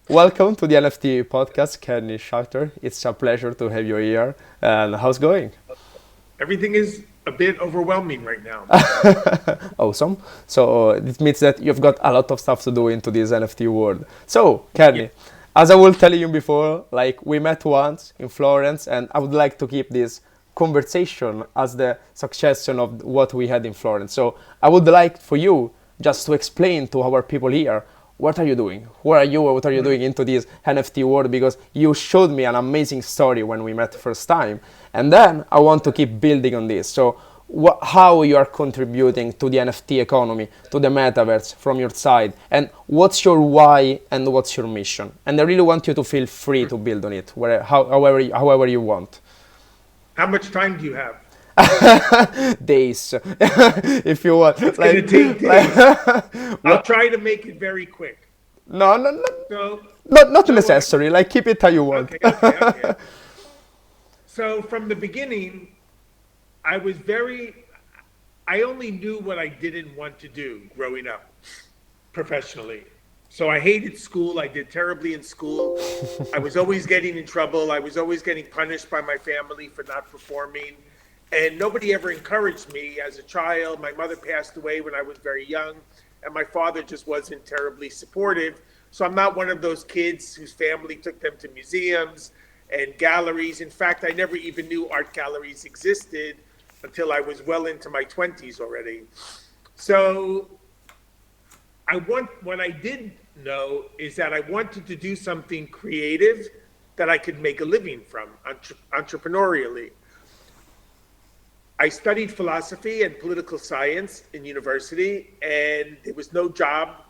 welcome to the NFT podcast, Kenny Schachter. It's a pleasure to have you here. And how's it going? Everything is a bit overwhelming right now. Awesome. So it means that you've got a lot of stuff to do into this NFT world. So, Kenny, Yeah. as I will tell you before, like we met once in Florence, and I would like to keep this conversation as the succession of what we had in Florence. So I would like for you just to explain to our people here what are you doing? Who are you? What are you doing into this NFT world? Because you showed me an amazing story when we met the first time, and then I want to keep building on this. So, how you are contributing to the NFT economy, to the metaverse from your side, and what's your why and what's your mission? And I really want you to feel free to build on it, however you want. How much time do you have? Days, if you want. It's going to take days. I'll try to make it very quick. No, no, no, So, not so I, necessary. Like keep it how you want. okay. So from the beginning, I was I only knew what I didn't want to do growing up professionally. So I hated school. I did terribly in school. I was always getting in trouble. I was always getting punished by my family for not performing. And nobody ever encouraged me as a child. My mother passed away when I was very young, and my father just wasn't terribly supportive. So I'm not one of those kids whose family took them to museums and galleries. In fact, I never even knew art galleries existed until I was well into my 20s already. So what I did know is that I wanted to do something creative that I could make a living from entrepreneurially. I studied philosophy and political science in university, and there was no job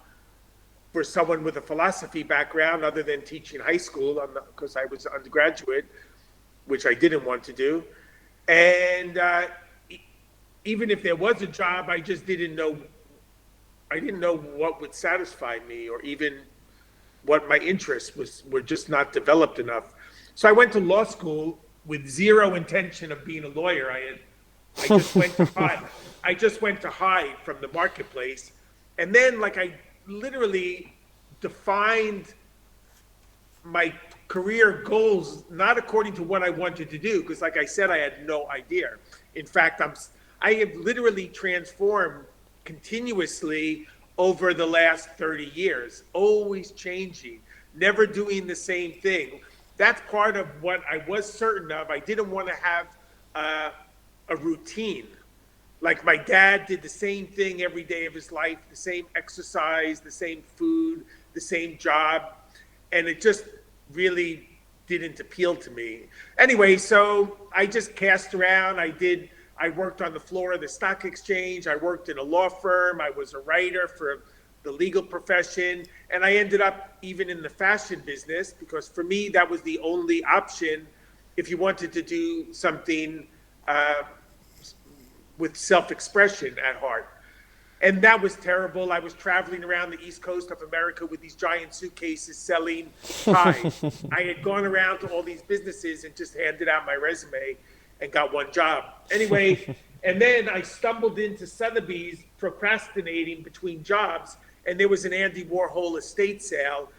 for someone with a philosophy background other than teaching high school because I was an undergraduate, which I didn't want to do. And even if there was a job, I just didn't know. I didn't know what would satisfy me, or even what my interests were just not developed enough. So I went to law school with zero intention of being a lawyer. I just went to hide. I just went to hide from the marketplace, and then like I literally defined my career goals not according to what I wanted to do, because like I said, I had no idea. In fact, I have literally transformed continuously over the last 30 years, always changing, never doing the same thing. That's part of what I was certain of. I didn't want to have a routine. Like my dad did the same thing every day of his life, the same exercise, the same food, the same job. And it just really didn't appeal to me. Anyway, so I just cast around. I worked on the floor of the stock exchange. I worked in a law firm. I was a writer for the legal profession. And I ended up even in the fashion business, because for me, that was the only option if you wanted to do something uh, with self-expression at heart. And that was terrible. I was traveling around the East Coast of America with these giant suitcases selling ties. I had gone around to all these businesses and just handed out my resume and got one job. Anyway, and then I stumbled into Sotheby's procrastinating between jobs, and there was an Andy Warhol estate sale.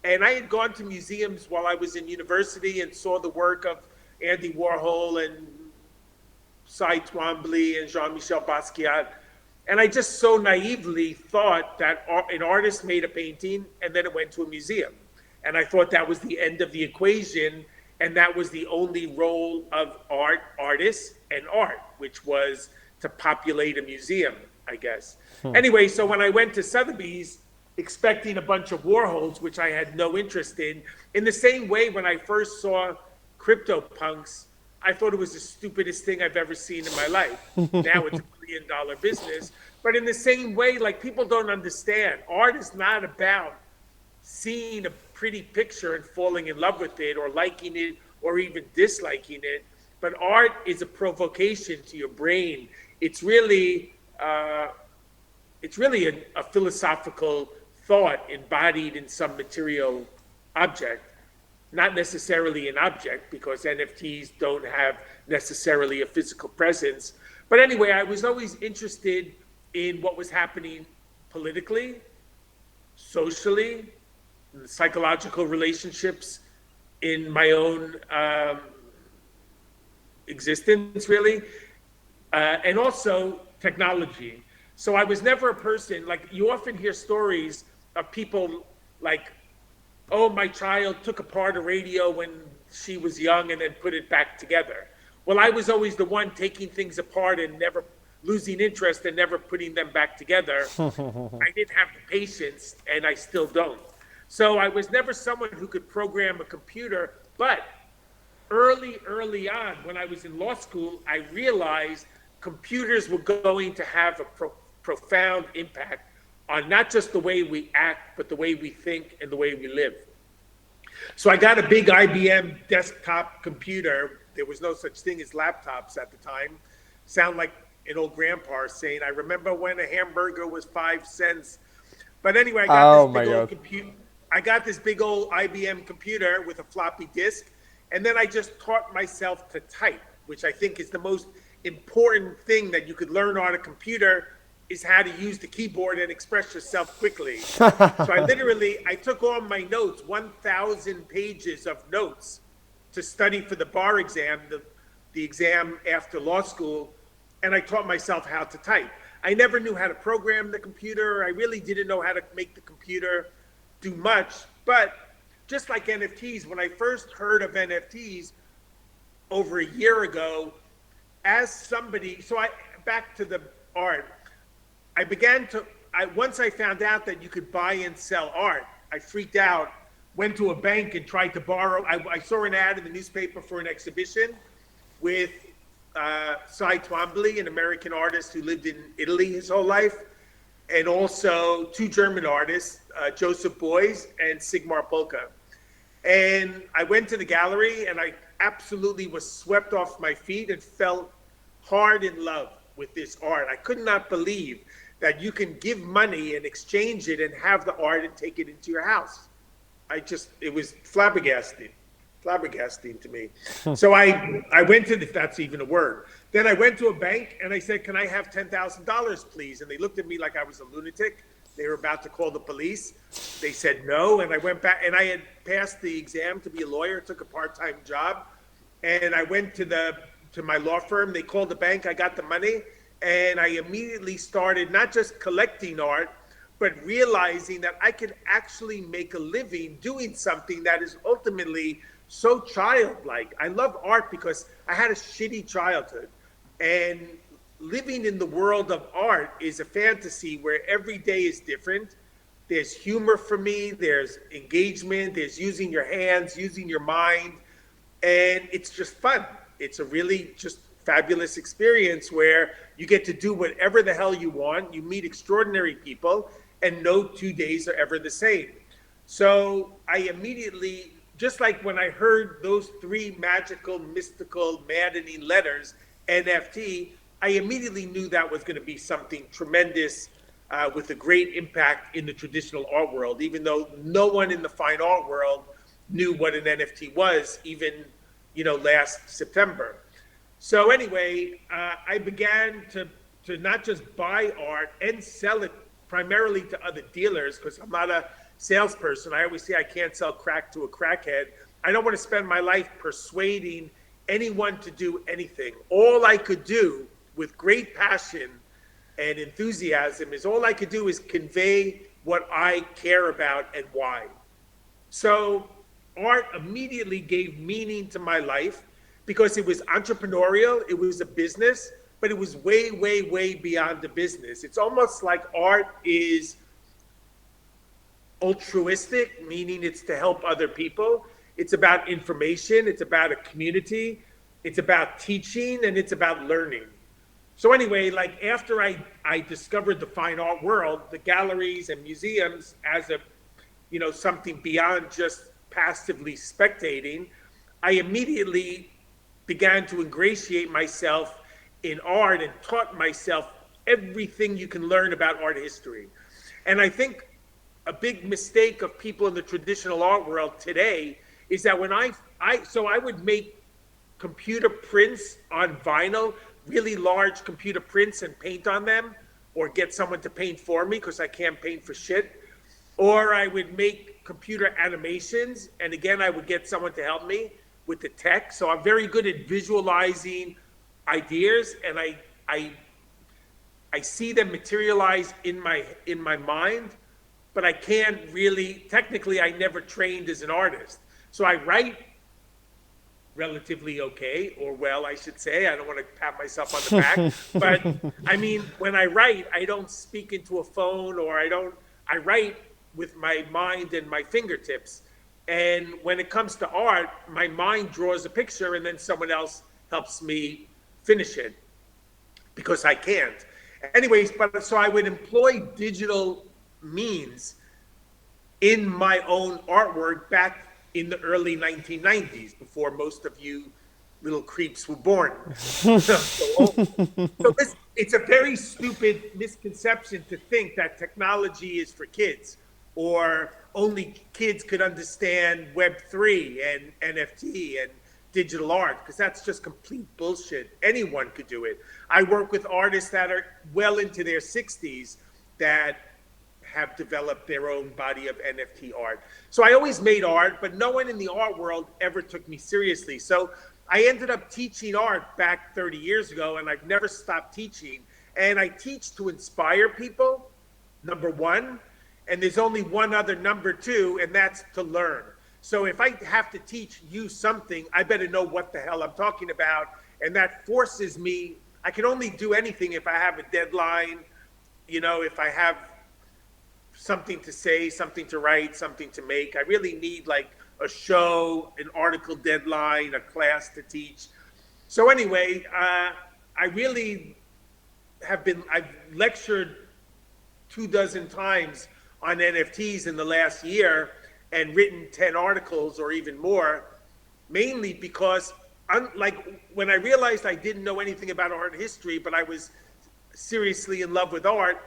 And I had gone to museums while I was in university and saw the work of Andy Warhol and Cy Twombly and Jean-Michel Basquiat. And I just so naively thought that an artist made a painting and then it went to a museum. And I thought that was the end of the equation. And that was the only role of artists and art, which was to populate a museum, I guess. Anyway, so when I went to Sotheby's expecting a bunch of Warhols, which I had no interest in the same way when I first saw CryptoPunks, I thought it was the stupidest thing I've ever seen in my life. Now it's $1 billion business. But in the same way, like, people don't understand. Art is not about seeing a pretty picture and falling in love with it or liking it or even disliking it. But art is a provocation to your brain. It's really a philosophical thought embodied in some material object. Not necessarily an object, because NFTs don't have necessarily a physical presence. But anyway, I was always interested in what was happening politically, socially, psychological relationships in my own existence, really, and also technology. So I was never a person, like you often hear stories of people like, oh, my child took apart a radio when she was young and then put it back together. Well, I was always the one taking things apart and never losing interest and never putting them back together. I didn't have the patience, and I still don't. So I was never someone who could program a computer, but early on, when I was in law school, I realized computers were going to have a profound impact on not just the way we act, but the way we think and the way we live. So I got a big IBM desktop computer. There was no such thing as laptops at the time. Sound like an old grandpa saying, I remember when a hamburger was 5 cents. But anyway, I got this big old IBM computer with a floppy disk. And then I just taught myself to type, which I think is the most important thing that you could learn on a computer, is how to use the keyboard and express yourself quickly. So I took all my notes, 1,000 pages of notes to study for the bar exam, the exam after law school, and I taught myself how to type. I never knew how to program the computer. I really didn't know how to make the computer do much, but just like NFTs, when I first heard of NFTs over a year ago, as somebody, back to the art, once I found out that you could buy and sell art, I freaked out, went to a bank and tried to borrow. I saw an ad in the newspaper for an exhibition with Cy Twombly, an American artist who lived in Italy his whole life, and also 2 German artists, Joseph Beuys and Sigmar Polke. And I went to the gallery and I absolutely was swept off my feet and fell hard in love with this art. I could not believe that you can give money and exchange it and have the art and take it into your house. It was flabbergasting to me. So I went to, if that's even a word. Then I went to a bank and I said, can I have $10,000, please? And they looked at me like I was a lunatic. They were about to call the police. They said no. And I went back, and I had passed the exam to be a lawyer, took a part-time job. And I went to my law firm. They called the bank. I got the money. And I immediately started not just collecting art, but realizing that I could actually make a living doing something that is ultimately so childlike. I love art because I had a shitty childhood. And living in the world of art is a fantasy where every day is different. There's humor for me, there's engagement, there's using your hands, using your mind, and it's just fun. It's a really just fabulous experience where you get to do whatever the hell you want, you meet extraordinary people, and no 2 days are ever the same. So I immediately, just like when I heard those 3 magical, mystical, maddening letters, NFT, I immediately knew that was going to be something tremendous with a great impact in the traditional art world, even though no one in the fine art world knew what an NFT was, even last September. So anyway, I began to not just buy art and sell it primarily to other dealers, because I'm not a salesperson. I always say I can't sell crack to a crackhead. I don't want to spend my life persuading anyone to do anything. All I could do with great passion and enthusiasm is convey what I care about and why. So art immediately gave meaning to my life because it was entrepreneurial, it was a business, but it was way, way, way beyond the business. It's almost like art is altruistic, meaning it's to help other people. It's about information, it's about a community, it's about teaching, and it's about learning. So anyway, like after I discovered the fine art world, the galleries and museums as something beyond just passively spectating, I immediately began to ingratiate myself in art and taught myself everything you can learn about art history. And I think a big mistake of people in the traditional art world today is that when I would make computer prints on vinyl, really large computer prints, and paint on them, or get someone to paint for me because I can't paint for shit. Or I would make computer animations, and again, I would get someone to help me with the tech. So I'm very good at visualizing ideas, and I see them materialize in my mind, but I can't really, technically, I never trained as an artist. So I write relatively okay, or well, I should say. I don't want to pat myself on the back, but I mean, when I write, I don't speak into a phone, or I write with my mind and my fingertips. And when it comes to art, my mind draws a picture and then someone else helps me finish it because I can't. Anyways, but so I would employ digital means in my own artwork back in the early 1990s, before most of you little creeps were born. It's a very stupid misconception to think that technology is for kids, or only kids could understand Web3 and NFT and digital art, because that's just complete bullshit. Anyone could do it. I work with artists that are well into their 60s that have developed their own body of NFT art. So I always made art, but no one in the art world ever took me seriously. So I ended up teaching art back 30 years ago, and I've never stopped teaching. And I teach to inspire people, number one, and there's only one other number two, and that's to learn. So if I have to teach you something, I better know what the hell I'm talking about. And that forces me, I can only do anything if I have a deadline, if I have something to say, something to write, something to make. I really need like a show, an article deadline, a class to teach. So anyway, I really I've lectured 24 times on NFTs in the last year and written 10 articles or even more, mainly because when I realized I didn't know anything about art history, but I was seriously in love with art,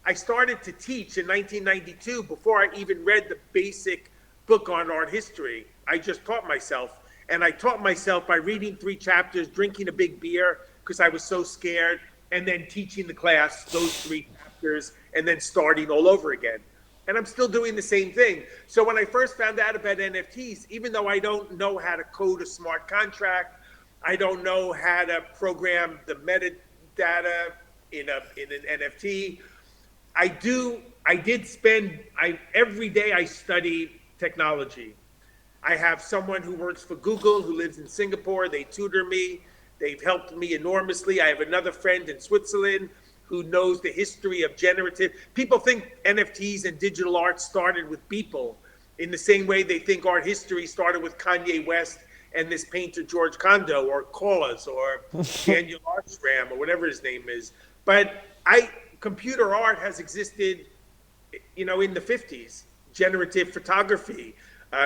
I started to teach in 1992 before I even read the basic book on art history. I just taught myself. And I taught myself by reading 3 chapters, drinking a big beer because I was so scared, and then teaching the class those 3 chapters, and then starting all over again. And I'm still doing the same thing. So when I first found out about NFTs, even though I don't know how to code a smart contract, I don't know how to program the metadata in an NFT, every day I study technology. I have someone who works for Google who lives in Singapore. They tutor me. They've helped me enormously. I have another friend in Switzerland who knows the history of generative. People think NFTs and digital art started with people in the same way they think art history started with Kanye West and this painter George Kondo or Kaws or Daniel Armstrong or whatever his name is. But computer art has existed, in the 50s, generative photography,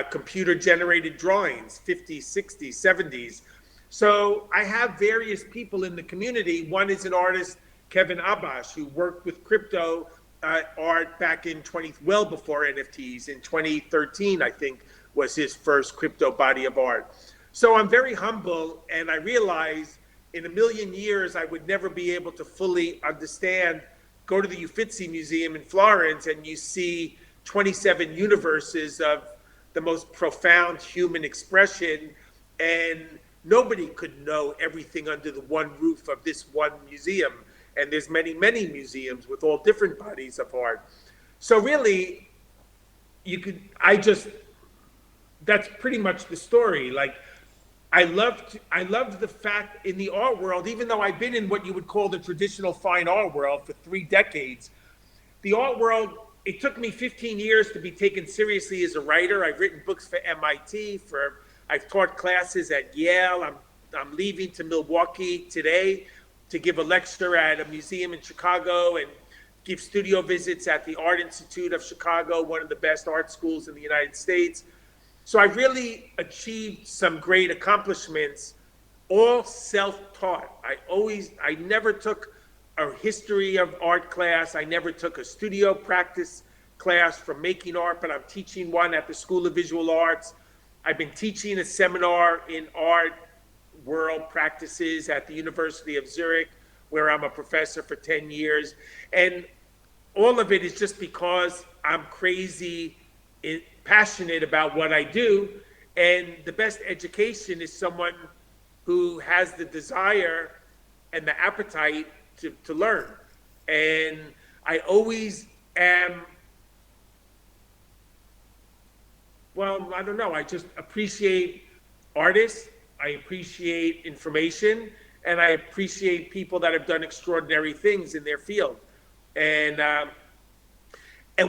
computer generated drawings, 50s, 60s, 70s. So I have various people in the community. One is an artist, Kevin Abash, who worked with crypto art back well before NFTs. In 2013, I think, was his first crypto body of art. So I'm very humble, and I realize in a million years, I would never be able to fully understand. Go to the Uffizi Museum in Florence and you see 27 universes of the most profound human expression, and nobody could know everything under the one roof of this one museum. And there's many, many museums with all different bodies of art. So really, that's pretty much the story. Like, I loved the fact in the art world, even though I've been in what you would call the traditional fine art world for 3 decades, the art world, it took me 15 years to be taken seriously as a writer. I've written books for MIT, I've taught classes at Yale. I'm leaving to Milwaukee today to give a lecture at a museum in Chicago and give studio visits at the Art Institute of Chicago, one of the best art schools in the United States. So I really achieved some great accomplishments, all self-taught. I never took a history of art class. I never took a studio practice class for making art, but I'm teaching one at the School of Visual Arts. I've been teaching a seminar in art world practices at the University of Zurich, where I'm a professor for 10 years. And all of it is just because I'm crazy passionate about what I do. And the best education is someone who has the desire and the appetite to learn. And I always am, well, I don't know, I just appreciate artists, I appreciate information, and I appreciate people that have done extraordinary things in their field. And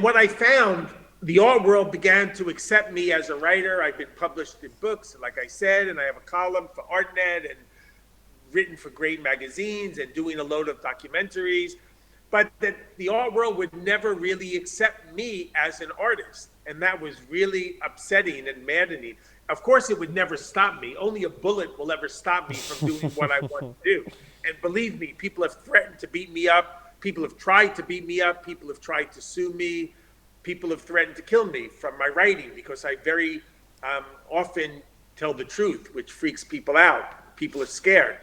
what I found, the art world began to accept me as a writer. I've been published in books, like I said, and I have a column for ArtNet and written for great magazines and doing a load of documentaries. But that the art world would never really accept me as an artist. And that was really upsetting and maddening. Of course, it would never stop me. Only a bullet will ever stop me from doing what I want to do. And believe me, people have threatened to beat me up. People have tried to beat me up. People have tried to sue me. People have threatened to kill me from my writing because I very often tell the truth, which freaks people out. People are scared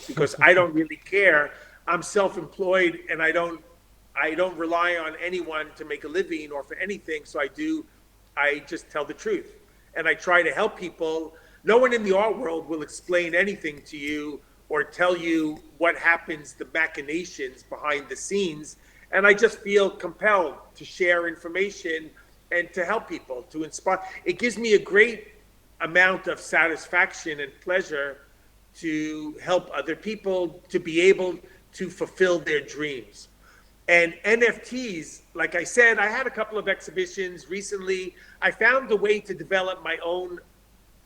because I don't really care. I'm self-employed and I don't rely on anyone to make a living or for anything. So I just tell the truth. And I try to help people. No one in the art world will explain anything to you or tell you what happens, the machinations behind the scenes. And I just feel compelled to share information and to help people, to inspire. It gives me a great amount of satisfaction and pleasure to help other people to be able to fulfill their dreams. And NFTs, like I said, I had a couple of exhibitions recently. I found a way to develop my own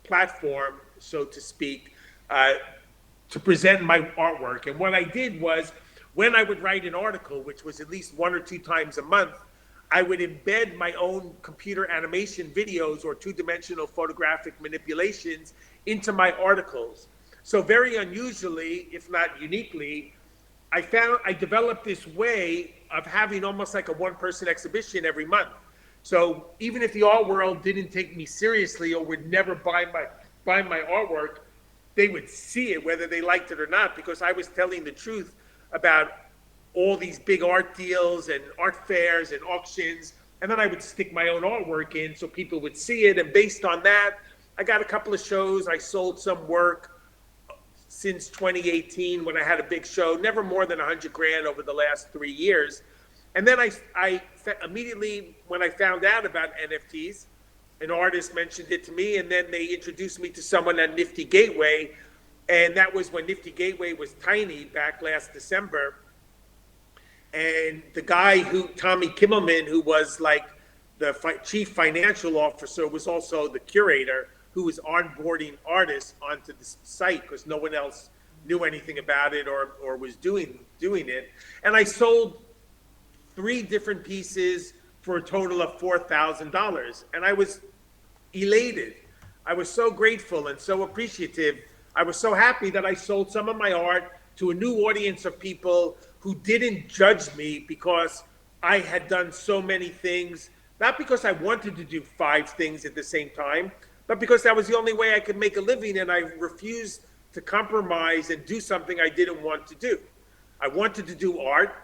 platform, so to speak, to present my artwork. And what I did was, when I would write an article, which was at least 1 or 2 times a month, I would embed my own computer animation videos or two-dimensional photographic manipulations into my articles. So very unusually, if not uniquely, I developed this way of having almost like a one-person exhibition every month. So even if the art world didn't take me seriously or would never buy my artwork, they would see it whether they liked it or not, because I was telling the truth about all these big art deals and art fairs and auctions. And then I would stick my own artwork in so people would see it. And based on that, I got a couple of shows. I sold some work since 2018 when I had a big show, never more than 100 grand over the last 3 years. And then I immediately, when I found out about NFTs, an artist mentioned it to me, and then they introduced me to someone at Nifty Gateway. And that was when Nifty Gateway was tiny back last December. And the guy Tommy Kimmelman, who was like the chief financial officer, was also the curator, who was onboarding artists onto the site because no one else knew anything about it or was doing it. And I sold 3 different pieces for a total of $4,000. And I was elated. I was so grateful and so appreciative. I was so happy that I sold some of my art to a new audience of people who didn't judge me because I had done so many things, not because I wanted to do 5 things at the same time, but because that was the only way I could make a living, and I refused to compromise and do something I didn't want to do. I wanted to do art.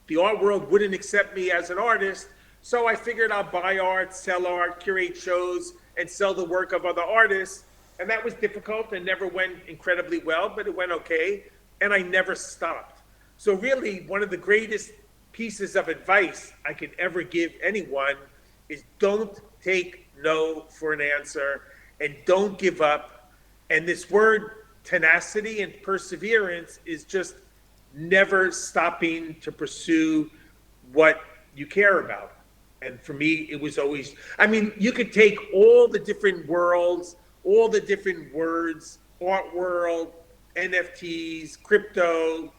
The art world wouldn't accept me as an artist, so I figured I'll buy art, sell art, curate shows, and sell the work of other artists. And that was difficult and never went incredibly well, but it went okay, and I never stopped. So really, one of the greatest pieces of advice I could ever give anyone is don't take no for an answer, and don't give up. And this word tenacity and perseverance is just never stopping to pursue what you care about. And for me, it was always, I mean, you could take all the different worlds, all the different words, art world, NFTs, crypto,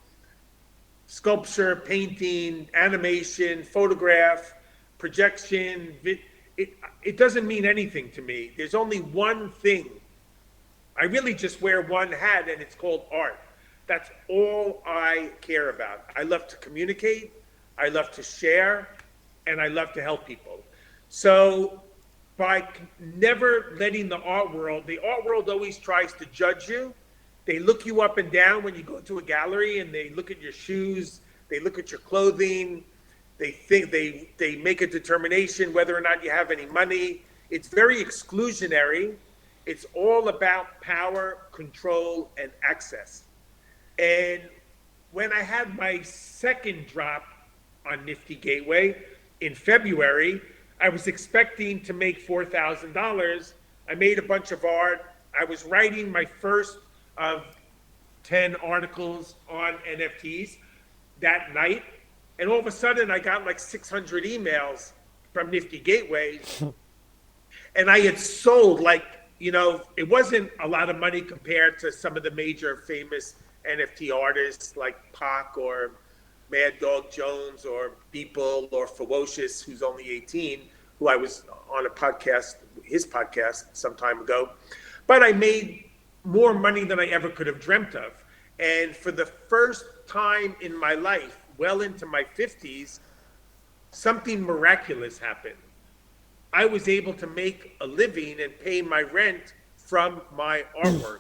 sculpture, painting, animation, photograph, projection, it doesn't mean anything to me. There's only one thing. I really just wear one hat, and it's called art. That's all I care about. I love to communicate, I love to share, and I love to help people. So by never letting the art world always tries to judge you. They look you up and down when you go to a gallery, and they look at your shoes, they look at your clothing, they think they make a determination whether or not you have any money. It's very exclusionary. It's all about power, control, and access. And when I had my second drop on Nifty Gateway in February, I was expecting to make $4,000. I made a bunch of art. I was writing my first of 10 articles on NFTs that night. And all of a sudden, I got like 600 emails from Nifty Gateway. And I had sold like, it wasn't a lot of money compared to some of the major famous NFT artists like Pac or Mad Dog Jones or Beeple or Ferocious, who's only 18, who I was on his podcast some time ago. But I made more money than I ever could have dreamt of. And for the first time in my life, well into my 50s, something miraculous happened. I was able to make a living and pay my rent from my artwork.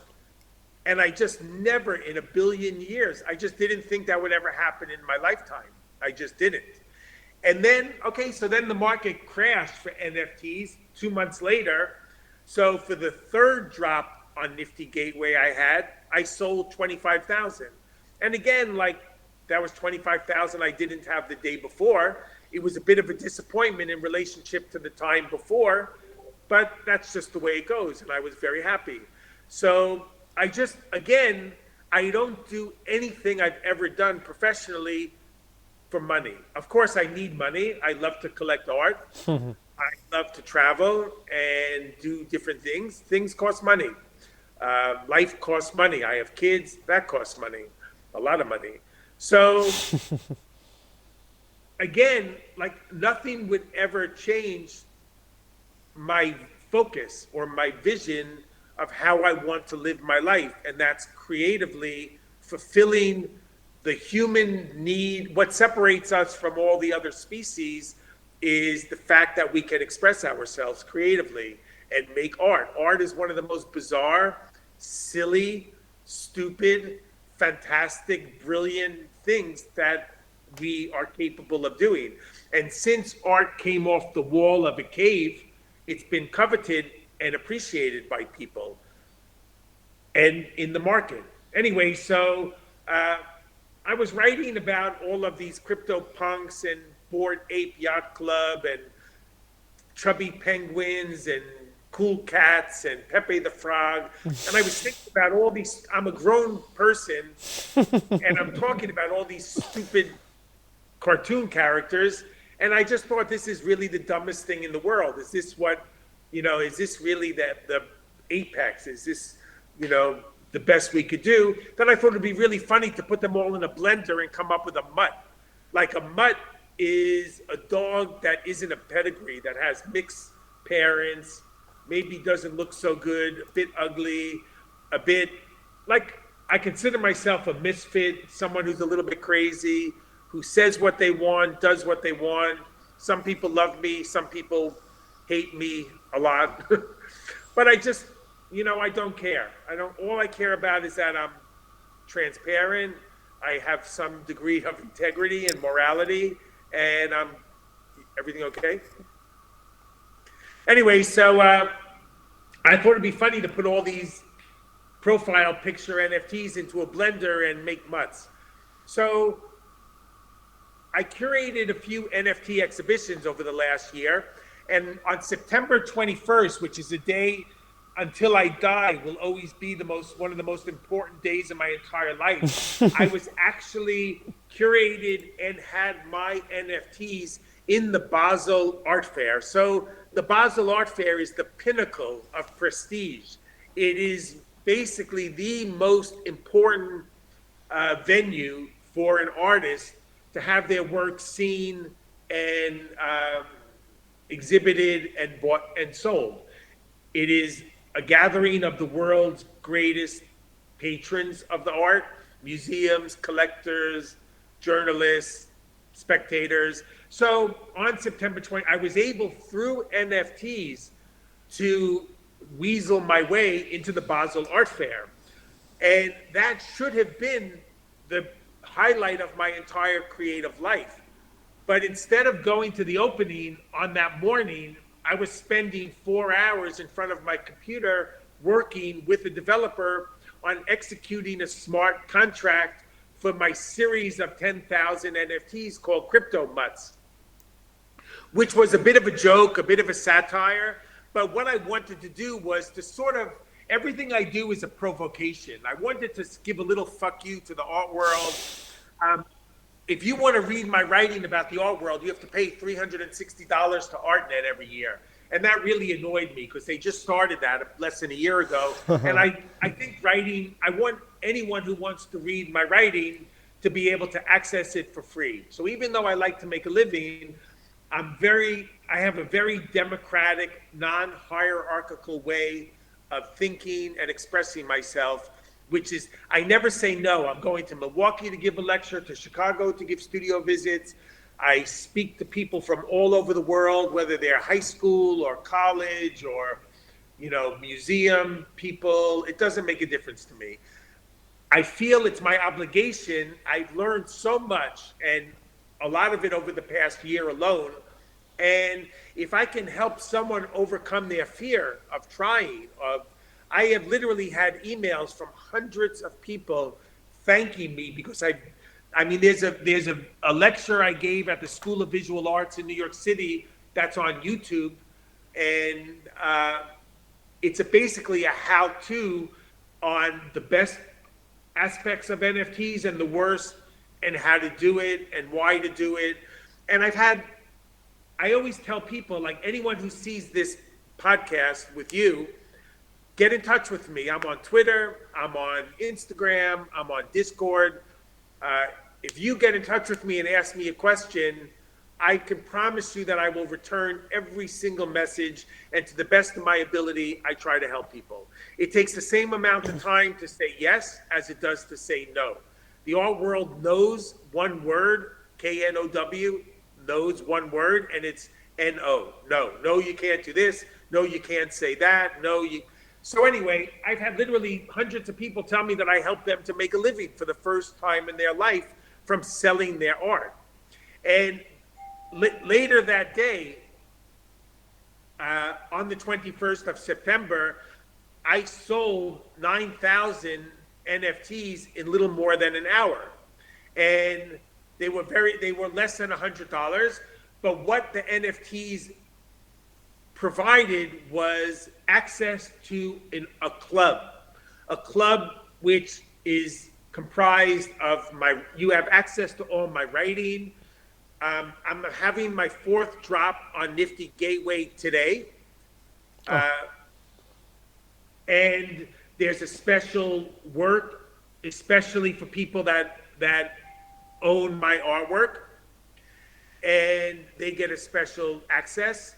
And I just never in a billion years, I just didn't think that would ever happen in my lifetime. I just didn't. And then, so then the market crashed for NFTs 2 months later. So for the third drop on Nifty Gateway I sold 25,000. And again, like that was 25,000 I didn't have the day before. It was a bit of a disappointment in relationship to the time before, but that's just the way it goes. And I was very happy. So I don't do anything I've ever done professionally for money. Of course, I need money. I love to collect art. I love to travel and do different things. Things cost money. Life costs money. I have kids. That costs money. A lot of money. So again, like nothing would ever change my focus or my vision of how I want to live my life. And that's creatively fulfilling the human need. What separates us from all the other species is the fact that we can express ourselves creatively and make art. Art is one of the most bizarre, silly, stupid, fantastic, brilliant things that we are capable of doing. And since art came off the wall of a cave, it's been coveted and appreciated by people and in the market. Anyway, so I was writing about all of these crypto punks and Bored Ape Yacht Club and chubby penguins and cool cats and Pepe the Frog. And I was thinking about all these, I'm a grown person and I'm talking about all these stupid cartoon characters. And I just thought, this is really the dumbest thing in the world. Is this what, is this really the apex? Is this, the best we could do? Then I thought it'd be really funny to put them all in a blender and come up with a mutt. Like a mutt is a dog that isn't a pedigree, that has mixed parents, maybe doesn't look so good, a bit ugly, a bit like, I consider myself a misfit, someone who's a little bit crazy, who says what they want, does what they want. Some people love me, some people hate me a lot. But I just, I don't care. All I care about is that I'm transparent, I have some degree of integrity and morality, and everything okay? Anyway, so I thought it'd be funny to put all these profile picture NFTs into a blender and make mutts. So I curated a few NFT exhibitions over the last year, and on September 21st, which is a day until I die will always be one of the most important days of my entire life, I was actually curated and had my NFTs in the Basel Art Fair. So the Basel Art Fair is the pinnacle of prestige. It is basically the most important venue for an artist to have their work seen and exhibited and bought and sold. It is a gathering of the world's greatest patrons of the art, museums, collectors, journalists, spectators. So on September 20, I was able through NFTs to weasel my way into the Basel Art Fair. And that should have been the highlight of my entire creative life. But instead of going to the opening on that morning, I was spending 4 hours in front of my computer working with the developer on executing a smart contract for my series of 10,000 NFTs called Crypto Mutts, which was a bit of a joke, a bit of a satire. But what I wanted to do was to sort of, everything I do is a provocation. I wanted to give a little fuck you to the art world. If you want to read my writing about the art world, you have to pay $360 to ArtNet every year. And that really annoyed me because they just started that less than a year ago. And I think writing, I want anyone who wants to read my writing to be able to access it for free. So even though I like to make a living, I have a very democratic, non-hierarchical way of thinking and expressing myself, which is, I never say no. I'm going to Milwaukee to give a lecture, to Chicago to give studio visits. I speak to people from all over the world, whether they're high school or college or, museum people. It doesn't make a difference to me. I feel it's my obligation. I've learned so much, and a lot of it over the past year alone. And if I can help someone overcome their fear of trying, I have literally had emails from hundreds of people thanking me because there's a lecture I gave at the School of Visual Arts in New York City that's on YouTube, and it's basically a how-to on the best aspects of NFTs and the worst, and how to do it and why to do it. And I always tell people, like, anyone who sees this podcast with you, get in touch with me. I'm on Twitter, I'm on Instagram, I'm on Discord. If you get in touch with me and ask me a question, I can promise you that I will return every single message, and to the best of my ability, I try to help people. It takes the same amount of time to say yes as it does to say no. The art world knows one word, K-N-O-W, knows one word, and it's N-O. No, you can't do this. No, you can't say that. So anyway, I've had literally hundreds of people tell me that I help them to make a living for the first time in their life from selling their art. And later that day, on the 21st of September, I sold 9,000 NFTs in little more than an hour. And they were less than $100, but what the NFTs provided was access to a club which is comprised of you have access to all my writing. I'm having my 4th drop on Nifty Gateway today. And there's a special work, especially for people that own my artwork, and they get a special access.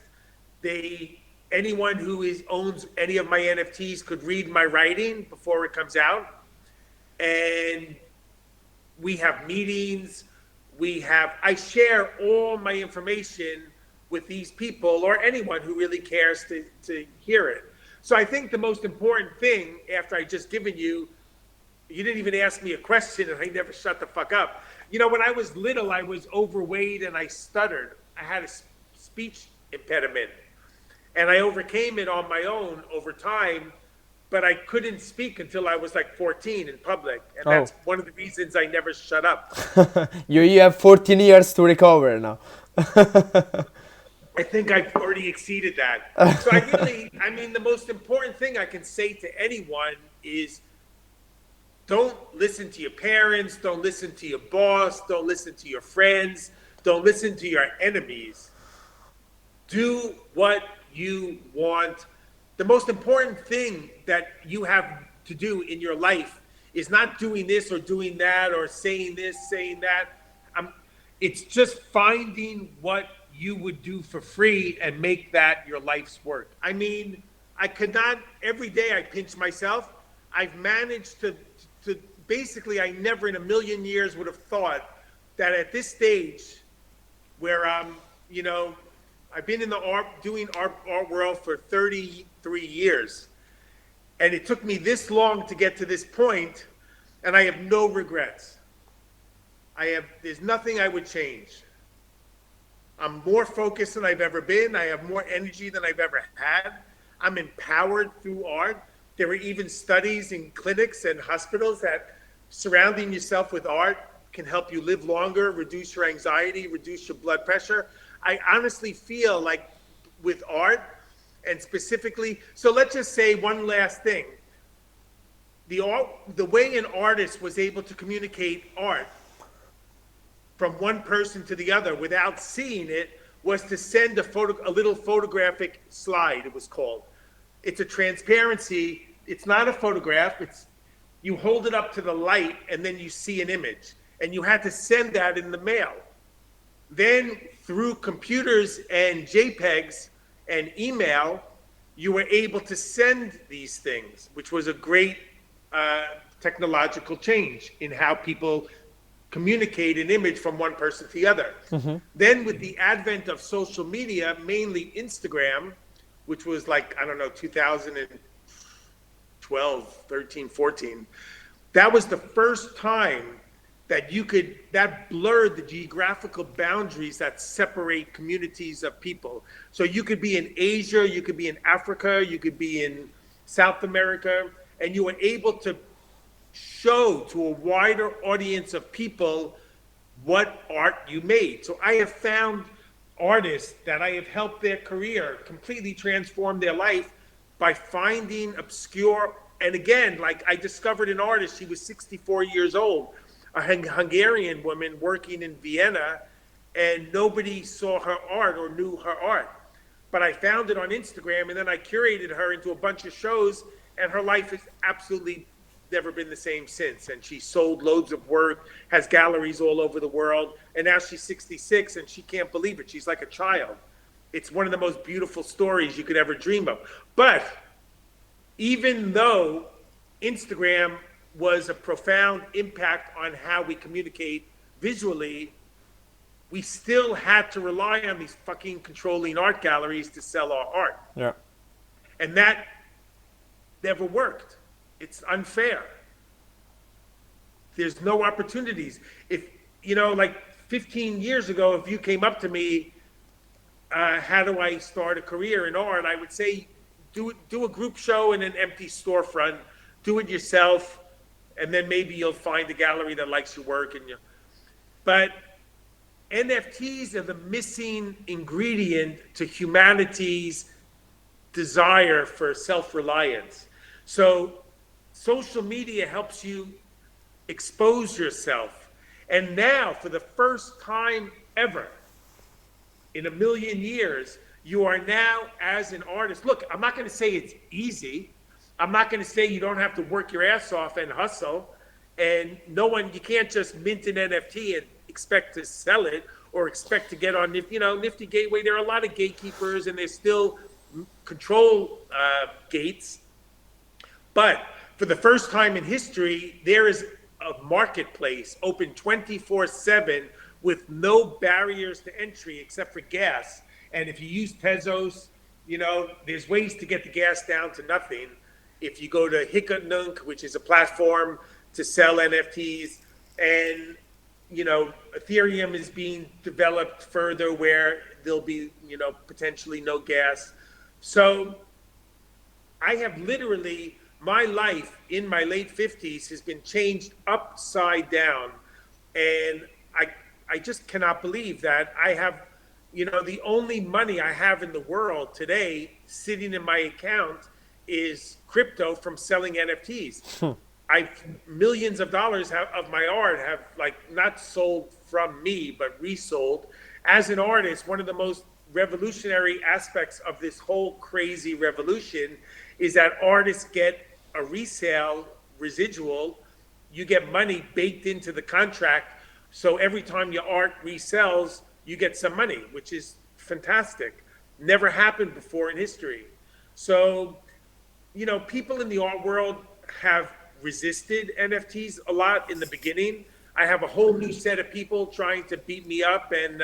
Anyone who owns any of my NFTs could read my writing before it comes out. And we have meetings. I share all my information with these people or anyone who really cares to hear it. So I think the most important thing, after I just given you didn't even ask me a question, and I never shut the fuck up. When I was little, I was overweight and I stuttered. I had a speech impediment, and I overcame it on my own over time, but I couldn't speak until I was like 14 in public. And that's one of the reasons I never shut up. You have 14 years to recover now. I think I've already exceeded that. So the most important thing I can say to anyone is, don't listen to your parents, don't listen to your boss, don't listen to your friends, don't listen to your enemies. Do what you want. The most important thing that you have to do in your life is not doing this or doing that or saying this, saying that. It's just finding what you would do for free and make that your life's work. I could not, every day I pinch myself. I've managed to basically, I never in a million years would have thought that at this stage where I've been in the doing art world for 33 years, and it took me this long to get to this point, and I have no regrets. There's nothing I would change. I'm more focused than I've ever been. I have more energy than I've ever had. I'm empowered through art. There are even studies in clinics and hospitals that surrounding yourself with art can help you live longer, reduce your anxiety, reduce your blood pressure. I honestly feel like with art, and specifically, so let's just say one last thing. The way an artist was able to communicate art from one person to the other without seeing it was to send a little photographic slide, it was called. It's a transparency. It's not a photograph. You hold it up to the light and then you see an image. And you had to send that in the mail. Then through computers and JPEGs and email, you were able to send these things, which was a great technological change in how people communicate an image from one person to the other. Mm-hmm. Then with the advent of social media, mainly Instagram, which was like, I don't know, 2012, 13, 14, that was the first time that that blurred the geographical boundaries that separate communities of people. So you could be in Asia, you could be in Africa, you could be in South America, and you were able to show to a wider audience of people what art you made. So I have found artists that I have helped their career completely transform their life by finding obscure, and again, like I discovered an artist, she was 64 years old, a Hungarian woman working in Vienna, and nobody saw her art or knew her art. But I found it on Instagram, and then I curated her into a bunch of shows, and her life has absolutely never been the same since. And she sold loads of work, has galleries all over the world, and now she's 66 and she can't believe it. She's like a child. It's one of the most beautiful stories you could ever dream of. But even though Instagram was a profound impact on how we communicate visually, we still had to rely on these fucking controlling art galleries to sell our art. Yeah. And that never worked. It's unfair. There's no opportunities. If, like 15 years ago, if you came up to me, how do I start a career in art? I would say, do a group show in an empty storefront, do it yourself, and then maybe you'll find a gallery that likes your work. But NFTs are the missing ingredient to humanity's desire for self-reliance. So social media helps you expose yourself. And now, for the first time ever, in a million years, you are now, as an artist, look, I'm not going to say it's easy. I'm not going to say you don't have to work your ass off and hustle. And you can't just mint an NFT and expect to sell it or expect to get on Nifty Gateway. There are a lot of gatekeepers and there's still control gates. But for the first time in history, there is a marketplace open 24/7 with no barriers to entry except for gas. And if you use Tezos, there's ways to get the gas down to nothing. If you go to Hikanunk, which is a platform to sell NFTs, and Ethereum is being developed further where there'll be potentially no gas. So I have literally, my life in my late 50s has been changed upside down, and I just cannot believe that I have the only money I have in the world today sitting in my account is crypto from selling NFTs. Millions of dollars of my art have not sold from me, but resold. As an artist, one of the most revolutionary aspects of this whole crazy revolution is that artists get a resale residual. You get money baked into the contract. So every time your art resells, you get some money, which is fantastic. Never happened before in history. So, people in the art world have resisted NFTs a lot in the beginning. I have a whole new set of people trying to beat me up and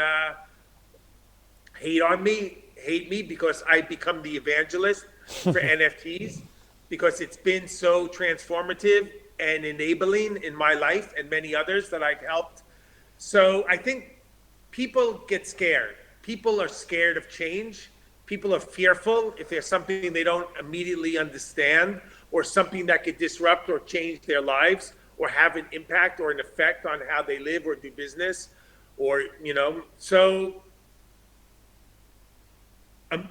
hate me because I become the evangelist for NFTs because it's been so transformative and enabling in my life and many others that I've helped. So I think people get scared. people are scared of change. People are fearful if there's something they don't immediately understand, or something that could disrupt or change their lives, or have an impact or an effect on how they live or do business, or, so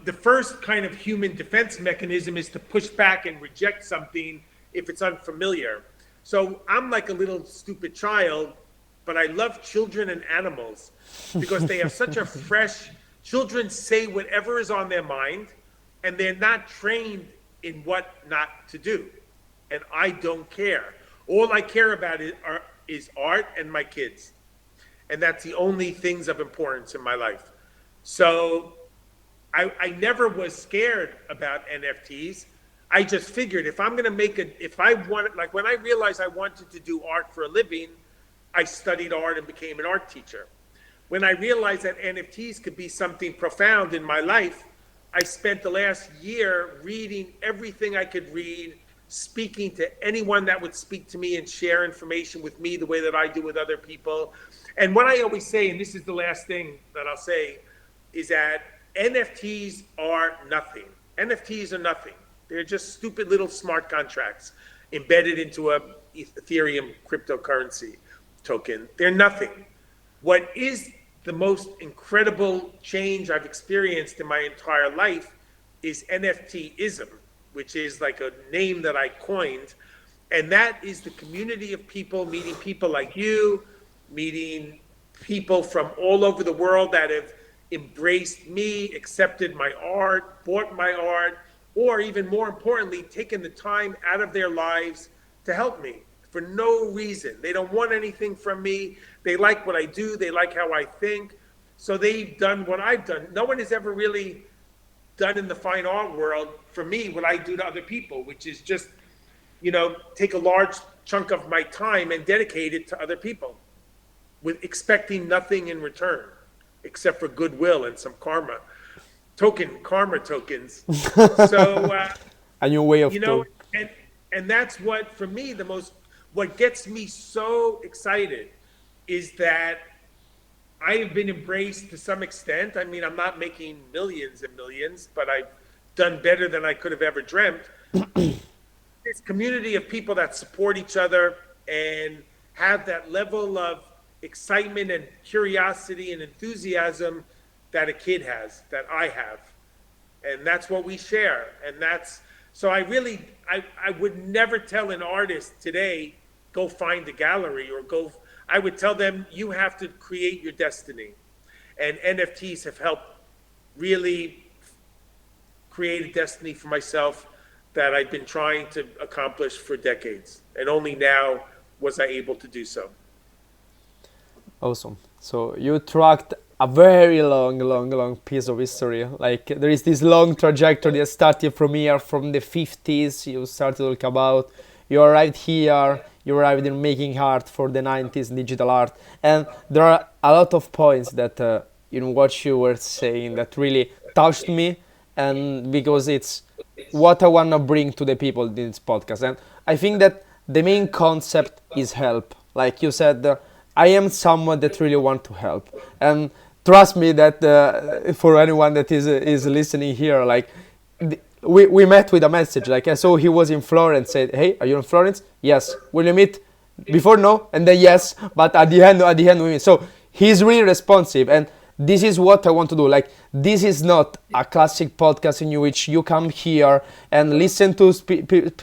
the first kind of human defense mechanism is to push back and reject something if it's unfamiliar. So I'm like a little stupid child, but I love children and animals because they have such a fresh, children say whatever is on their mind, and they're not trained in what not to do. And I don't care. All I care about is art and my kids. And that's the only things of importance in my life. So I never was scared about NFTs. I just figured if I'm going to like when I realized I wanted to do art for a living, I studied art and became an art teacher. When I realized that NFTs could be something profound in my life, I spent the last year reading everything I could read, speaking to anyone that would speak to me and share information with me the way that I do with other people. And what I always say, and this is the last thing that I'll say, is that NFTs are nothing. NFTs are nothing. They're just stupid little smart contracts embedded into a Ethereum cryptocurrency token. They're nothing. What is the most incredible change I've experienced in my entire life is NFTism, which is like a name that I coined. And that is the community of people, meeting people like you, meeting people from all over the world that have embraced me, accepted my art, bought my art, or even more importantly, taken the time out of their lives to help me for no reason. They don't want anything from me. They like what I do. They like how I think. So they've done what I've done. No one has ever really done in the fine art world for me what I do to other people, which is just, take a large chunk of my time and dedicate it to other people with expecting nothing in return except for goodwill and some karma tokens. So, a new way of and that's what, for me, what gets me so excited is that I have been embraced to some extent. I mean, I'm not making millions and millions, but I've done better than I could have ever dreamt. This community of people that support each other and have that level of excitement and curiosity and enthusiasm that a kid has, that I have. And that's what we share. And so I would never tell an artist today, go find a gallery I would tell them, you have to create your destiny. And NFTs have helped really create a destiny for myself that I've been trying to accomplish for decades. And only now was I able to do so. Awesome. So you tracked a very long piece of history. Like there is this long trajectory that started from here, from the 50s. You started to talk about, you arrived here, you arrived in making art for the 90s, digital art. And there are a lot of points that, what you were saying that really touched me. And because it's what I want to bring to the people in this podcast. And I think that the main concept is help. Like you said, I am someone that really want to help. And trust me that for anyone that is listening here, like we met with a message. Like I saw he was in Florence, said, hey, are you in Florence? Yes. Will you meet? Before no, and then yes, but at the end we meet. So he's really responsive, and this is what I want to do. Like this is not a classic podcast in which you come here and listen to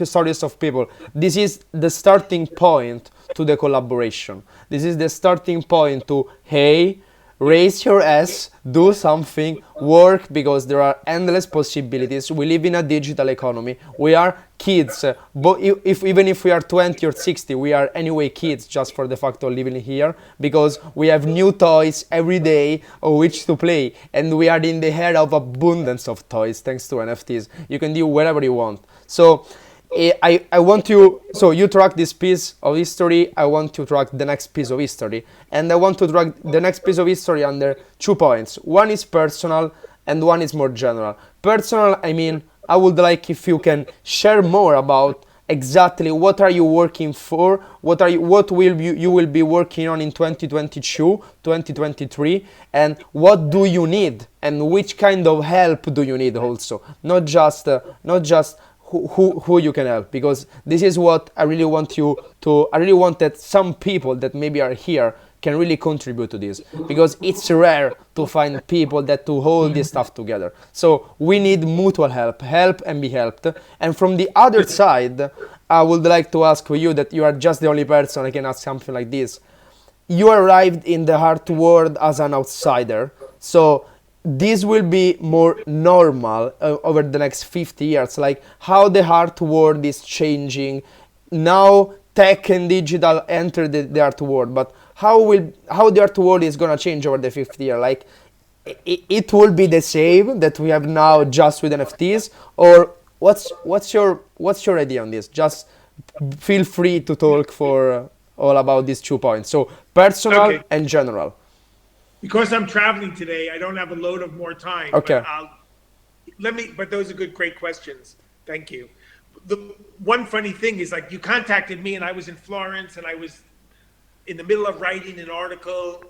stories of people. This is the starting point to the collaboration. This is the starting point to, hey, raise your ass, do something, work, because there are endless possibilities. We live in a digital economy. We are kids, but even if we are 20 or 60, we are anyway kids just for the fact of living here, because we have new toys every day of which to play, and we are in the era of abundance of toys thanks to NFTs. You can do whatever you want. So I want you, so you track this piece of history, I want to track the next piece of history, and I want to track the next piece of history under 2 points. One is personal and one is more general. Personal, I mean, I would like if you can share more about exactly what are you working for, what will you will be working on in 2022, 2023, and what do you need, and which kind of help do you need also, not just who you can help, because this is what I really want you to. I really want that some people that maybe are here can really contribute to this, because it's rare to find people that to hold this stuff together. So we need mutual help and be helped. And from the other side, I would like to ask for you, that you are just the only person I can ask something like this. You arrived in the art world as an outsider, so this will be more normal over the next 50 years, like how the art world is changing now. Tech and digital enter the art world, but how the art world is gonna change over the 50 year? Like it will be the same that we have now, just with NFTs, or what's your idea on this? Just feel free to talk for all about these 2 points. So personal Okay. and general. Because I'm traveling today, I don't have a load of more time. Okay. But those are great questions. Thank you. The one funny thing is, like, you contacted me and I was in Florence and I was in the middle of writing an article.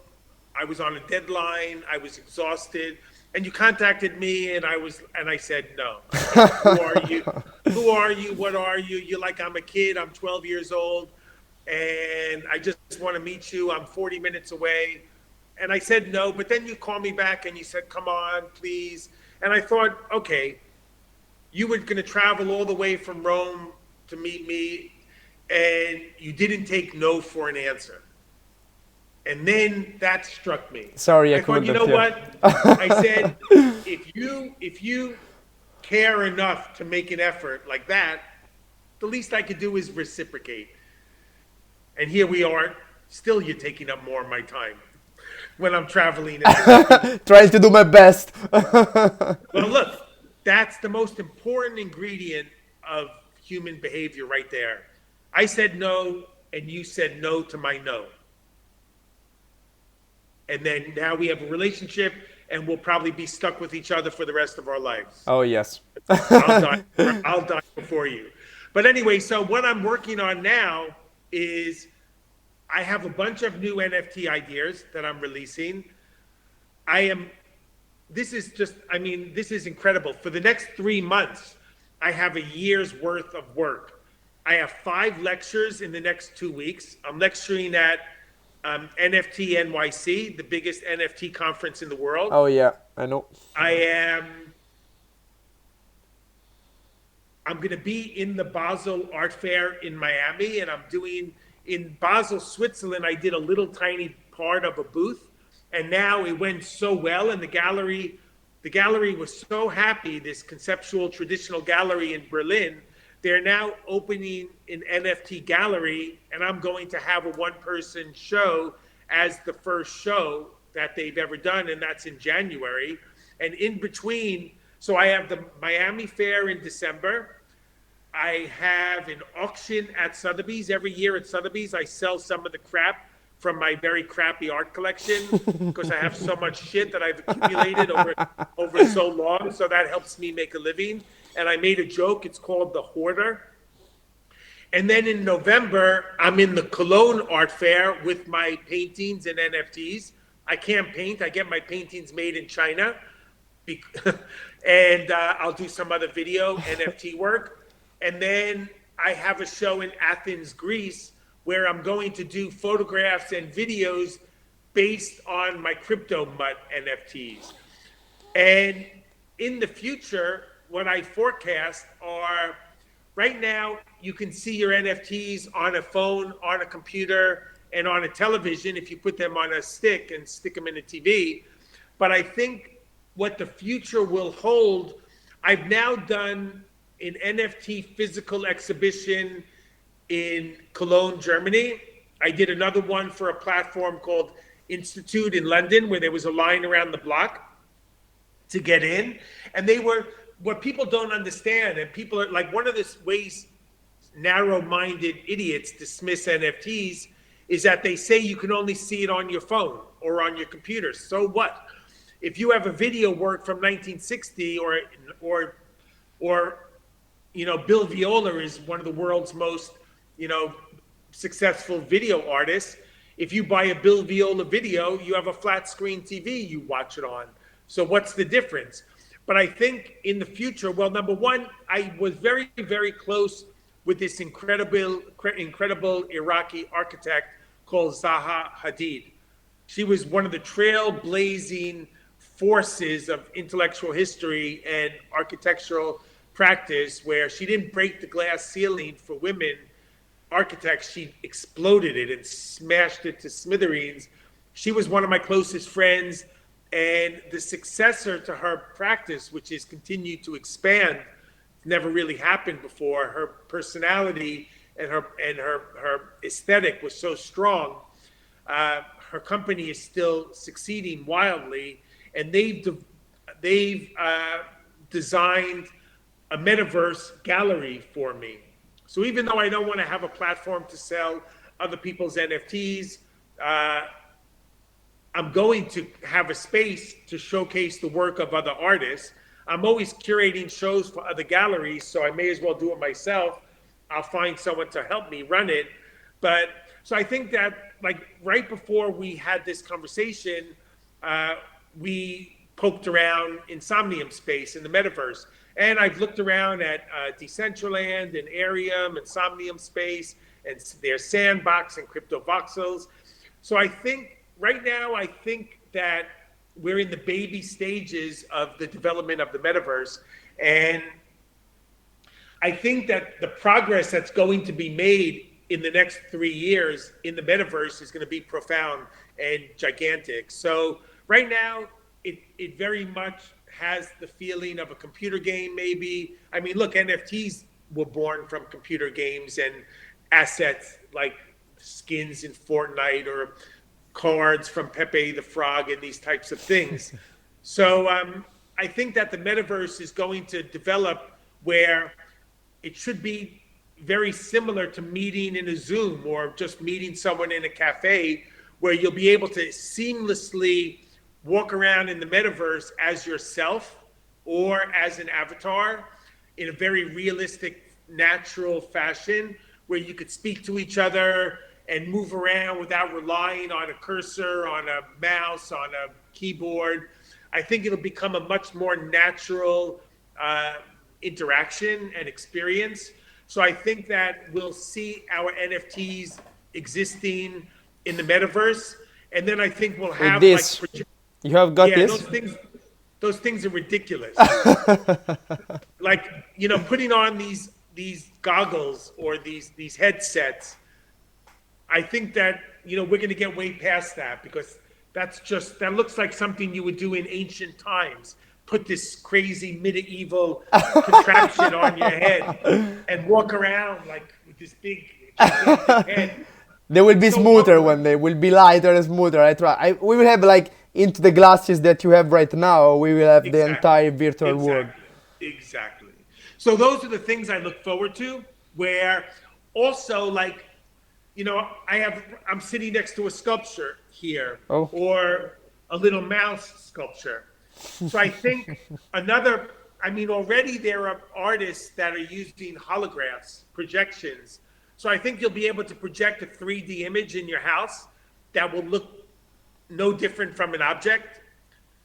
I was on a deadline. I was exhausted. And you contacted me and I said, no. Who are you? Who are you? What are you? You're like, I'm a kid. I'm 12 years old and I just want to meet you. I'm 40 minutes away. And I said no, but then you called me back and you said, come on, please. And I thought, okay, you were going to travel all the way from Rome to meet me, and you didn't take no for an answer. And then that struck me. Sorry, I thought, you couldn't, know yeah. what? I said, if you care enough to make an effort like that, the least I could do is reciprocate. And here we are, still you're taking up more of my time when I'm traveling. Trying to do my best. Well, look, that's the most important ingredient of human behavior right there. I said no, and you said no to my no. And then now we have a relationship, and we'll probably be stuck with each other for the rest of our lives. Oh yes. I'll die before you. But anyway, so what I'm working on now is I have a bunch of new NFT ideas that I'm releasing. This is incredible. For the next 3 months, I have a year's worth of work. I have 5 lectures in the next 2 weeks. I'm lecturing at NFT NYC, the biggest NFT conference in the world. Oh yeah, I know. I'm going to be in the Basel Art Fair in Miami, and I'm doing in Basel, Switzerland. I did a little tiny part of a booth, and now it went so well, and the gallery was so happy. This conceptual traditional gallery in Berlin, they're now opening an NFT gallery, and I'm going to have a one-person show as the first show that they've ever done, and that's in January. And in between, so I have the Miami Fair in December. I have an auction at Sotheby's. Every year at Sotheby's, I sell some of the crap from my very crappy art collection because I have so much shit that I've accumulated over so long. So that helps me make a living. And I made a joke. It's called The Hoarder. And then in November, I'm in the Cologne Art Fair with my paintings and NFTs. I can't paint. I get my paintings made in China. And I'll do some other video NFT work. And then I have a show in Athens, Greece, where I'm going to do photographs and videos based on my crypto Mutt NFTs. And in the future, what I forecast are, right now, you can see your NFTs on a phone, on a computer, and on a television if you put them on a stick and stick them in a TV. But I think what the future will hold, I've now done an NFT physical exhibition in Cologne, Germany. I did another one for a platform called Institute in London, where there was a line around the block to get in. And they were, what people don't understand, and people are like, one of the ways narrow-minded idiots dismiss NFTs is that they say you can only see it on your phone or on your computer. So what? If you have a video work from 1960 or Bill Viola is one of the world's most, successful video artists. If you buy a Bill Viola video, you have a flat screen TV you watch it on. So what's the difference? But I think in the future, well, number one, I was very, very close with this incredible Iraqi architect called Zaha Hadid. She was one of the trailblazing forces of intellectual history and architectural practice, where she didn't break the glass ceiling for women architects. She exploded it and smashed it to smithereens. She was one of my closest friends, and the successor to her practice, which has continued to expand, never really happened before. Her personality and her aesthetic was so strong. Her company is still succeeding wildly, and they've designed a metaverse gallery for me. So even though I don't want to have a platform to sell other people's NFTs, I'm going to have a space to showcase the work of other artists. I'm always curating shows for other galleries, so I may as well do it myself. I'll find someone to help me run it. But so I think that, like, right before we had this conversation, we poked around Insomnium Space in the metaverse. And I've looked around at Decentraland and Arium and Somnium Space and their Sandbox and Crypto Voxels. So I think right now, I think that we're in the baby stages of the development of the metaverse. And I think that the progress that's going to be made in the next 3 years in the metaverse is going to be profound and gigantic. So right now, it very much has the feeling of a computer game, maybe. I mean, look, NFTs were born from computer games and assets like skins in Fortnite or cards from Pepe the Frog and these types of things. So I think that the metaverse is going to develop where it should be very similar to meeting in a Zoom or just meeting someone in a cafe, where you'll be able to seamlessly walk around in the metaverse as yourself or as an avatar in a very realistic, natural fashion, where you could speak to each other and move around without relying on a cursor, on a mouse, on a keyboard. I think it'll become a much more natural interaction and experience. So I think that we'll see our NFTs existing in the metaverse. And then I think we'll have this. Like, you have got this? Those things are ridiculous. Like, putting on these goggles or these headsets, I think that, we're going to get way past that, because that looks like something you would do in ancient times. Put this crazy medieval contraption on your head and walk around like with this big head. They will be smoother when they will be lighter and smoother. We will have, like, into the glasses that you have right now, we will have the entire virtual world. Exactly. So those are the things I look forward to, where also, like, I'm sitting next to a sculpture here, or a little mouse sculpture. So I think already there are artists that are using holographs, projections. So I think you'll be able to project a 3D image in your house that will look no different from an object,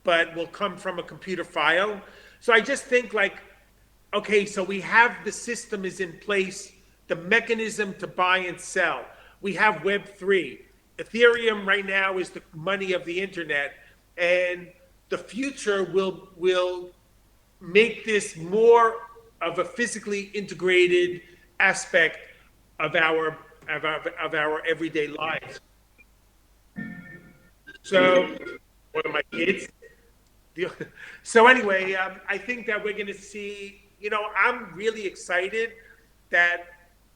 but will come from a computer file. So I just think, like, okay, so we have the system is in place, the mechanism to buy and sell. We have Web3. Ethereum right now is the money of the internet, and the future will make this more of a physically integrated aspect of our everyday lives. So, one of my kids. So anyway, I think that we're going to see. I'm really excited that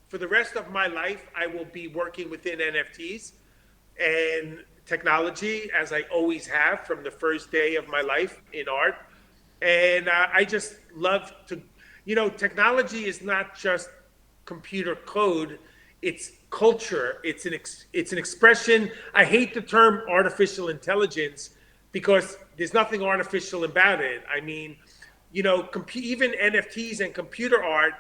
for the rest of my life, I will be working within NFTs and technology, as I always have from the first day of my life in art. And I just love to, technology is not just computer code, it's culture, it's an expression. I hate the term artificial intelligence because there's nothing artificial about it. I mean, even NFTs and computer art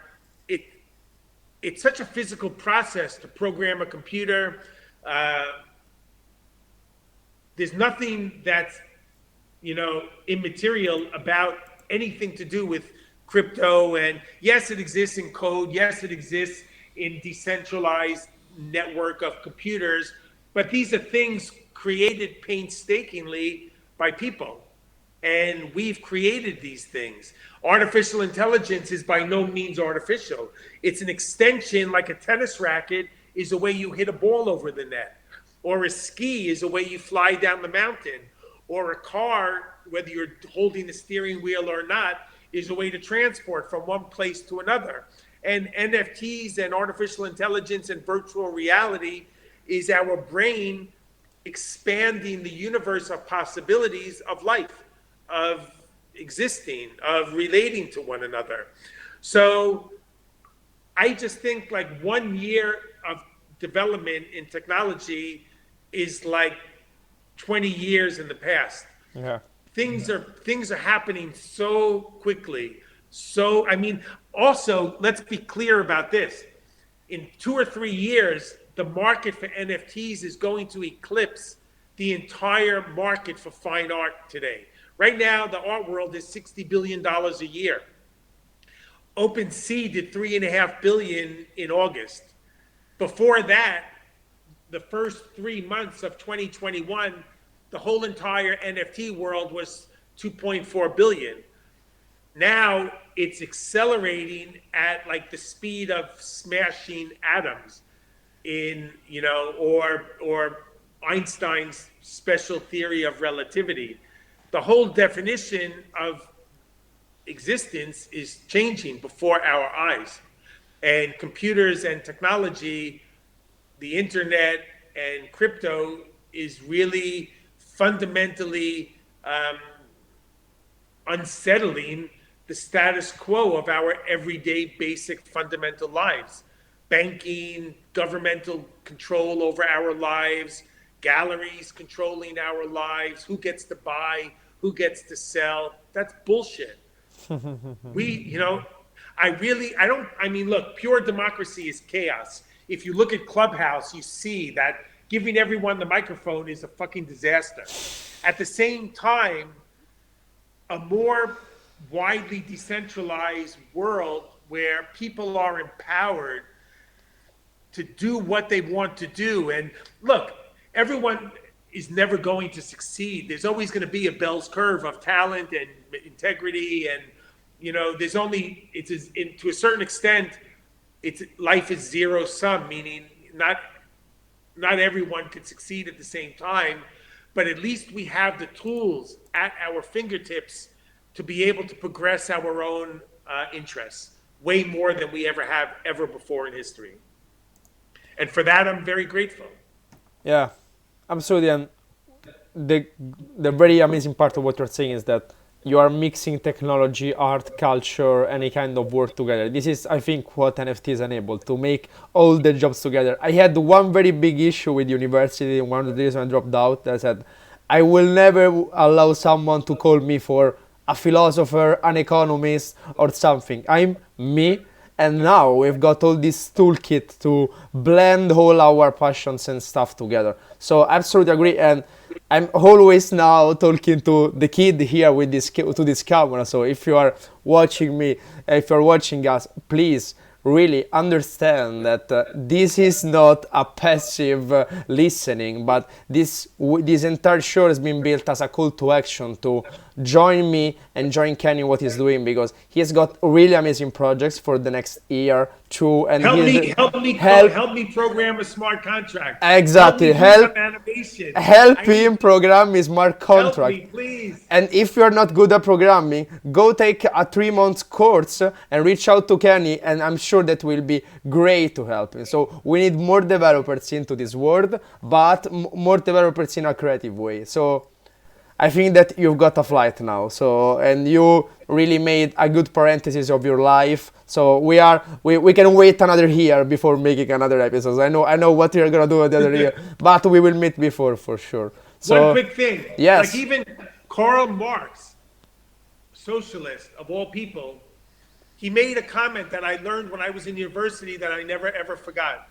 it's such a physical process to program a computer. Uh, there's nothing that's, immaterial about anything to do with crypto. And yes, it exists in code. Yes, it exists in decentralized network of computers. But these are things created painstakingly by people. And we've created these things. Artificial intelligence is by no means artificial. It's an extension, like a tennis racket is the way you hit a ball over the net, or a ski is the way you fly down the mountain, or a car, whether you're holding the steering wheel or not, is a way to transport from one place to another. And NFTs and artificial intelligence and virtual reality is our brain expanding the universe of possibilities of life, of existing, of relating to one another. So I just think like 1 year of development in technology is like 20 years in the past. Yeah. Things are happening so quickly. So, I mean, also, let's be clear about this. In 2 or 3 years, the market for NFTs is going to eclipse the entire market for fine art today. Right now, the art world is $60 billion a year. OpenSea did $3.5 billion in August. Before that, the first 3 months of 2021, the whole entire NFT world was 2.4 billion. Now it's accelerating at like the speed of smashing atoms in, or Einstein's special theory of relativity. The whole definition of existence is changing before our eyes. And computers and technology, the internet and crypto is really fundamentally unsettling the status quo of our everyday basic fundamental lives. Banking, governmental control over our lives, galleries controlling our lives, who gets to buy, who gets to sell. That's bullshit. Look, pure democracy is chaos. If you look at Clubhouse, you see that giving everyone the microphone is a fucking disaster. At the same time, a more widely decentralized world where people are empowered to do what they want to do. And look, everyone is never going to succeed. There's always going to be a bell's curve of talent and integrity. And, to a certain extent, life is zero sum, meaning not everyone can succeed at the same time, but at least we have the tools at our fingertips to be able to progress our own interests way more than we ever before in history. And for that, I'm very grateful. Yeah, absolutely. And the very amazing part of what you're saying is that you are mixing technology, art, culture, any kind of work together. This is, I think, what NFTs enable, to make all the jobs together. I had one very big issue with university, and one of the reasons I dropped out. I said, I will never allow someone to call me for a philosopher, an economist, or something. I'm me. And now we've got all this toolkit to blend all our passions and stuff together. So I absolutely agree. And I'm always now talking to the kid here with this camera. So if you are watching me, if you're watching us, please really understand that this is not a passive listening, but this entire show has been built as a call to action to join me and join Kenny what he's doing, because he's got really amazing projects for the next year, 2, and help me program a smart contract. Exactly, help animation. Help him program his smart contract. Help me, please. And if you're not good at programming, go take a 3-month course and reach out to Kenny, and I'm sure that will be great to help him. So we need more developers into this world, but more developers in a creative way. So I think that you've got a flight now. So, and you really made a good parenthesis of your life. So we can wait another year before making another episode. I know what you're gonna do the other year, but we will meet before for sure. So, one quick thing. Yes. Like even Karl Marx, socialist of all people, he made a comment that I learned when I was in university that I never ever forgot.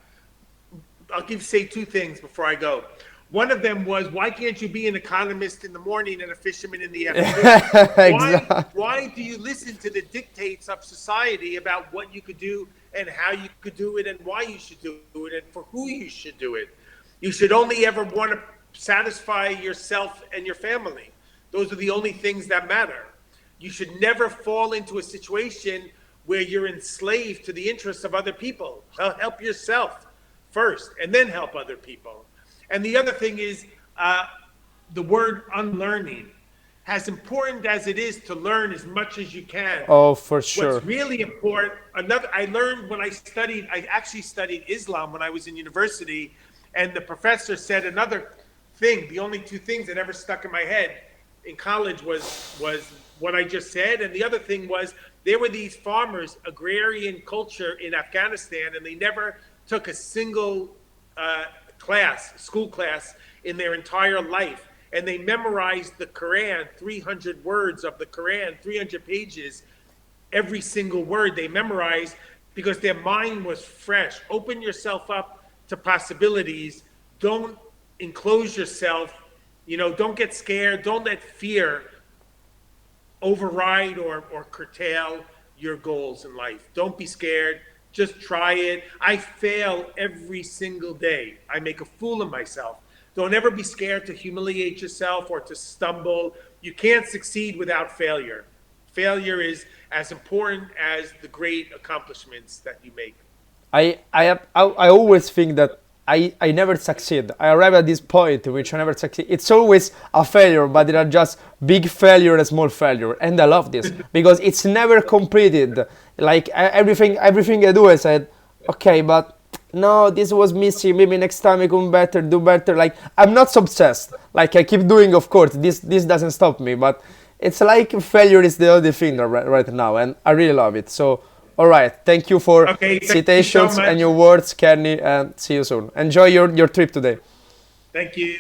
I'll say two things before I go. One of them was, why can't you be an economist in the morning and a fisherman in the afternoon? Exactly. Why do you listen to the dictates of society about what you could do and how you could do it and why you should do it and for who you should do it? You should only ever want to satisfy yourself and your family. Those are the only things that matter. You should never fall into a situation where you're enslaved to the interests of other people. Help yourself first and then help other people. And the other thing is the word unlearning. As important as it is to learn as much as you can. Oh, for sure. What's really important, I learned when I actually studied Islam when I was in university, and the professor said another thing. The only two things that ever stuck in my head in college was what I just said. And the other thing was, there were these farmers, agrarian culture in Afghanistan, and they never took a single school class in their entire life. And they memorized the Quran, 300 words of the Quran, 300 pages, every single word they memorized because their mind was fresh. Open yourself up to possibilities. Don't enclose yourself. Don't get scared. Don't let fear override or curtail your goals in life. Don't be scared. Just try it. I fail every single day. I make a fool of myself. Don't ever be scared to humiliate yourself or to stumble. You can't succeed without failure. Failure is as important as the great accomplishments that you make. I always think that I never succeed. I arrive at this point in which I never succeed. It's always a failure, but there are just big failure and small failure. And I love this because it's never completed. Like everything I do, I said, okay, but no, this was missing. Maybe next time I can do better. Like, I'm not so obsessed. Like, I keep doing, of course. This doesn't stop me, but it's like failure is the only thing right now, and I really love it. So, all right, thank you for citations and your words, Kenny, and see you soon. Enjoy your trip today. Thank you.